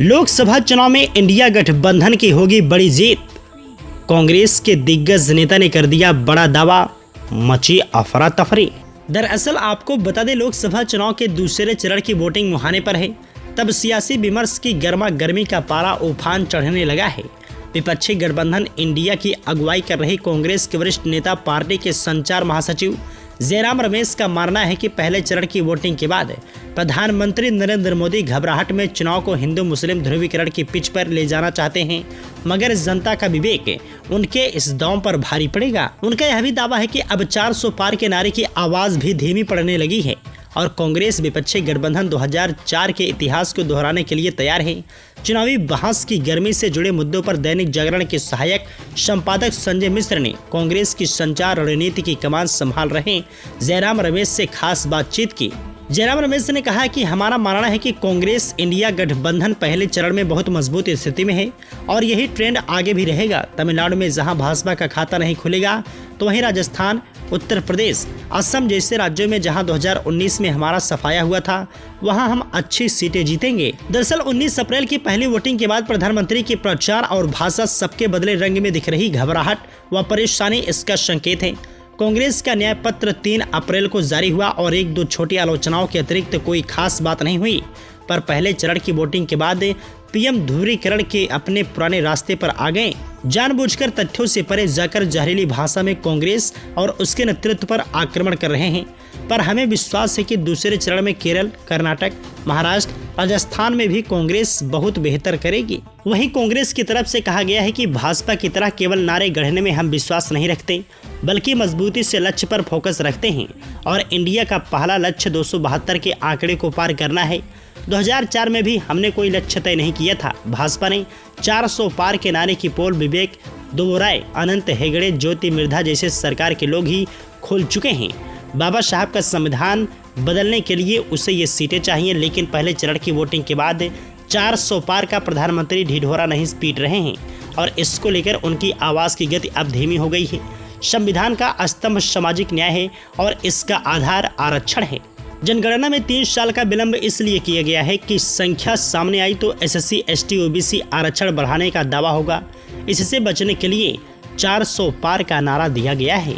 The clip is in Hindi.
लोकसभा चुनाव में इंडिया गठबंधन की होगी बड़ी जीत। कांग्रेस के दिग्गज नेता ने कर दिया बड़ा दावा, मची अफरा तफरी। दरअसल आपको बता दें, लोकसभा चुनाव के दूसरे चरण की वोटिंग मुहाने पर है। तब सियासी विमर्श की गर्मा गर्मी का पारा उफान चढ़ने लगा है। विपक्षी गठबंधन इंडिया की अगुवाई कर रही कांग्रेस के वरिष्ठ नेता, पार्टी के संचार महासचिव जयराम रमेश का मानना है कि पहले चरण की वोटिंग के बाद प्रधानमंत्री नरेंद्र मोदी घबराहट में चुनाव को हिंदू मुस्लिम ध्रुवीकरण की पिच पर ले जाना चाहते हैं, मगर जनता का विवेक उनके इस दांव पर भारी पड़ेगा। उनका यह भी दावा है कि अब 400 पार के नारे की आवाज भी धीमी पड़ने लगी है और कांग्रेस विपक्षी गठबंधन 2004 के इतिहास को दोहराने के लिए तैयार है। चुनावी बहस की गर्मी से जुड़े मुद्दों पर दैनिक जागरण के सहायक संपादक संजय मिश्र ने कांग्रेस की संचार रणनीति की कमान संभाल रहे जयराम रमेश से खास बातचीत की। जयराम रमेश ने कहा कि हमारा मानना है कि कांग्रेस इंडिया गठबंधन पहले चरण में बहुत मजबूत स्थिति में है और यही ट्रेंड आगे भी रहेगा। तमिलनाडु में जहां भाजपा का खाता नहीं खुलेगा, तो वहीं राजस्थान, उत्तर प्रदेश, असम जैसे राज्यों में जहां 2019 में हमारा सफाया हुआ था, वहां हम अच्छी सीटें जीतेंगे। दरअसल 19 अप्रैल की पहली वोटिंग के बाद प्रधानमंत्री के प्रचार और भाषा सबके बदले रंग में दिख रही घबराहट व परेशानी इसका संकेत है। कांग्रेस का न्याय पत्र 3 अप्रैल को जारी हुआ और 1-2 छोटी आलोचनाओं के अतिरिक्त कोई खास बात नहीं हुई, पर पहले चरण की वोटिंग के बाद पीएम ध्रुवीकरण के अपने पुराने रास्ते पर आ गए। जानबूझकर तथ्यों से परे जाकर जहरीली भाषा में कांग्रेस और उसके नेतृत्व पर आक्रमण कर रहे हैं। पर हमें विश्वास है कि दूसरे चरण में केरल, कर्नाटक, महाराष्ट्र, राजस्थान में भी कांग्रेस बहुत बेहतर करेगी। वहीं कांग्रेस की तरफ से कहा गया है कि भाजपा की तरह केवल नारे गढ़ने में हम विश्वास नहीं रखते, बल्कि मजबूती से लक्ष्य पर फोकस रखते हैं और इंडिया का पहला लक्ष्य 272 के आंकड़े को पार करना है। 2004 में भी हमने कोई लक्ष्य तय नहीं किया था। भाजपा ने 400 पार के नारे की पोल विवेक दुबराय, अनंत हेगड़े, ज्योति मिर्धा जैसे सरकार के लोग ही खोल चुके हैं। बाबा साहब का संविधान बदलने के लिए उसे ये सीटें चाहिए, लेकिन पहले चरण की वोटिंग के बाद 400 पार का प्रधानमंत्री ढिढोरा नहीं पीट रहे हैं और इसको लेकर उनकी आवाज़ की गति अब धीमी हो गई है। संविधान का स्तंभ सामाजिक न्याय है और इसका आधार आरक्षण है। जनगणना में 3 साल का विलंब इसलिए किया गया है कि संख्या सामने आई तो SC, ST, OBC आरक्षण बढ़ाने का दावा होगा। इससे बचने के लिए 400 पार का नारा दिया गया है।